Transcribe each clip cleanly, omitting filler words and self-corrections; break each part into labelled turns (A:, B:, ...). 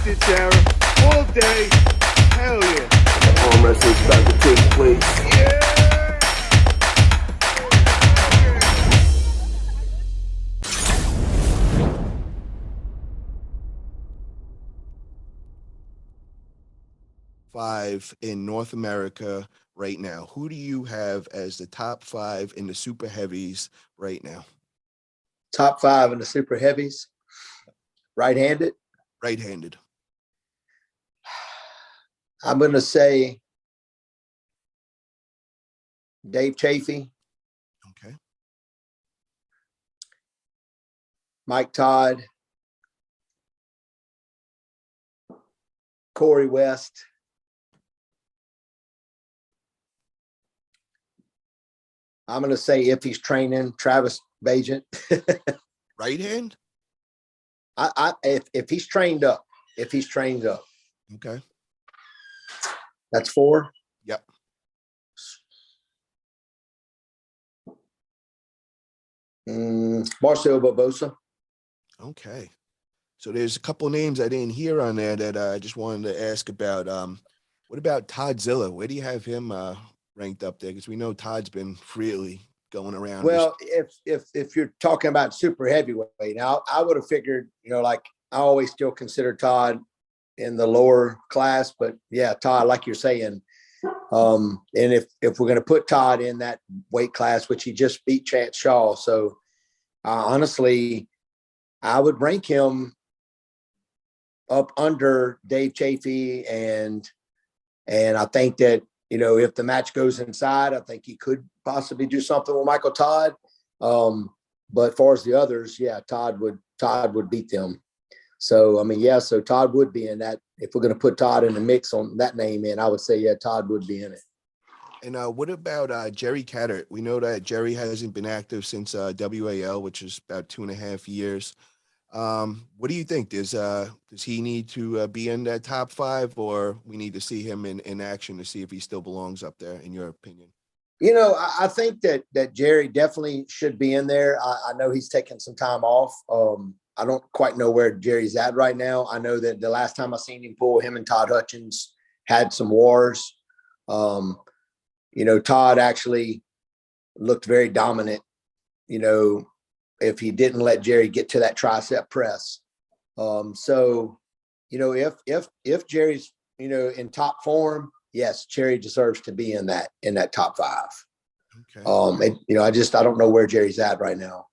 A: it, Sarah. All day. Hell yeah.
B: ArmWrestlers about to take place.
A: Yeah.
C: 5 in North America right now. Who do you have as the top 5 in the super heavies right now?
D: Top 5 in the super heavies. Right-handed.
C: Right-handed.
D: I'm going to say Dave Chafee,
C: Okay.
D: Mike Todd, Corey West, I'm going to say if he's training, Travis Bagent.
C: Right hand?
D: If he's trained up,
C: Okay.
D: that's 4.
C: Yep.
D: Marcel Barbosa.
C: Okay. So there's a couple names I didn't hear on there that I just wanted to ask about. What about Todd Zilla? Where do you have him ranked up there? Because we know Todd's been freely going around.
D: Well, if you're talking about super heavyweight, now I would have figured, like I always still consider Todd in the lower class, but yeah, Todd, like you're saying, and if we're going to put Todd in that weight class, which he just beat Chance Shaw, so honestly, I would rank him up under Dave Chafee, and I think that if the match goes inside, I think he could possibly do something with Michael Todd. But as far as the others, yeah, Todd would beat them. So so Todd would be in that. If we're going to put Todd in the mix on that name I would say, yeah, Todd would be in it.
C: And what about Jerry Cattert? We know that Jerry hasn't been active since WAL, which is about 2.5 years. What do you think? Does he need to be in that top 5, or we need to see him in action to see if he still belongs up there, in your opinion?
D: I think that Jerry definitely should be in there. I know he's taking some time off. I don't quite know where Jerry's at right now. I know that the last time I seen him pull, him and Todd Hutchins had some wars. Todd actually looked very dominant, if he didn't let Jerry get to that tricep press. So, if Jerry's, in top form, yes, Jerry deserves to be in that top 5.
C: Okay.
D: I don't know where Jerry's at right now.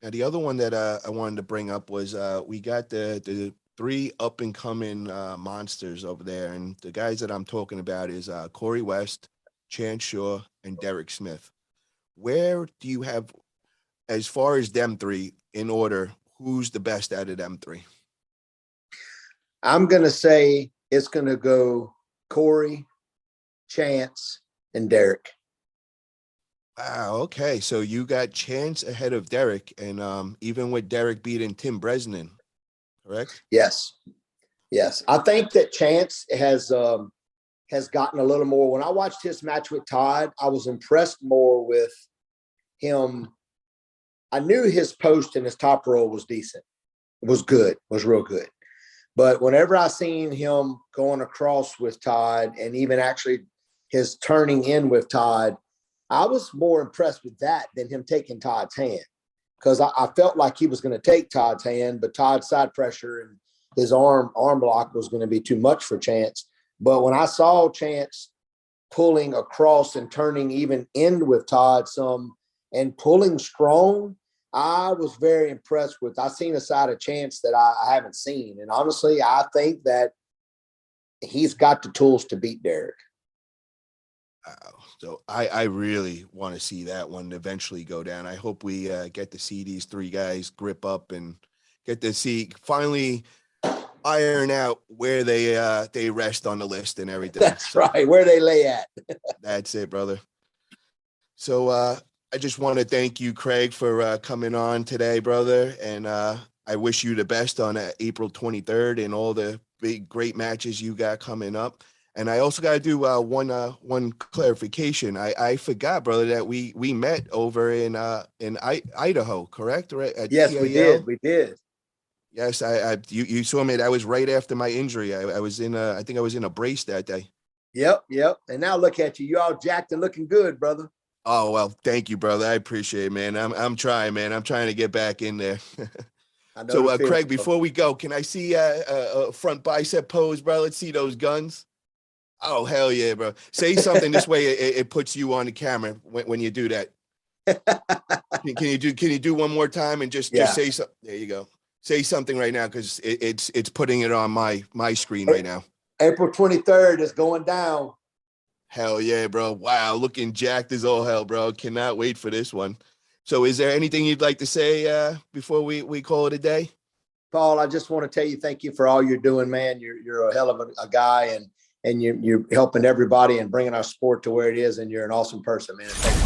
C: Now, the other one that I wanted to bring up was we got the 3 up and coming monsters over there. And the guys that I'm talking about is Corey West, Chance Shaw, and Derek Smith. Where do you have, as far as them 3 in order, who's the best out of them 3?
D: I'm going to say it's going to go Corey, Chance, and Derek.
C: Wow. Okay. So you got Chance ahead of Derek, and even with Derek beating Tim Bresnan, correct?
D: Yes. I think that Chance has gotten a little more. When I watched his match with Todd, I was impressed more with him. I knew his post and his top roll was decent. It was good. It was real good. But whenever I seen him going across with Todd, and even actually his turning in with Todd, I was more impressed with that than him taking Todd's hand, because I felt like he was going to take Todd's hand, but Todd's side pressure and his arm block was going to be too much for Chance. But when I saw Chance pulling across and turning even in with Todd some and pulling strong, I was very impressed with. I seen a side of Chance that I haven't seen. And honestly, I think that he's got the tools to beat Derek.
C: Wow. So I really want to see that one eventually go down. I hope we get to see these 3 guys grip up and get to see finally iron out where they rest on the list and everything.
D: That's right. Where they lay at.
C: That's it, brother. So I just want to thank you, Craig, for coming on today, brother. And I wish you the best on April 23rd and all the big, great matches you got coming up. And I also got to do one clarification. I forgot, brother, that we met over in Idaho, correct? Right? At
D: Yes,
C: TAL?
D: we did. We did.
C: Yes, you saw me. That was right after my injury. I was I think I was in a brace that day.
D: Yep. And now look at you. You all jacked and looking good, brother.
C: Oh, well, thank you, brother. I appreciate it, man. I'm trying, man. I'm trying to get back in there.
D: I know
C: So,
D: the feeling,
C: Craig,
D: bro.
C: before we go, can I see a front bicep pose, bro? Let's see those guns. Oh, hell yeah, bro. Say something this way. It puts you on the camera when you do that. Can you do one more time and just
D: Yeah.
C: say something? There you go. Say something right now because it's putting it on my screen right now.
D: April 23rd is going down.
C: Hell yeah, bro. Wow, looking jacked as all hell, bro. Cannot wait for this one. So is there anything you'd like to say before we call it a day?
D: Paul, I just want to tell you thank you for all you're doing, man. You're a hell of a guy, and you're helping everybody and bringing our sport to where it is, and you're an awesome person, man. Thank you.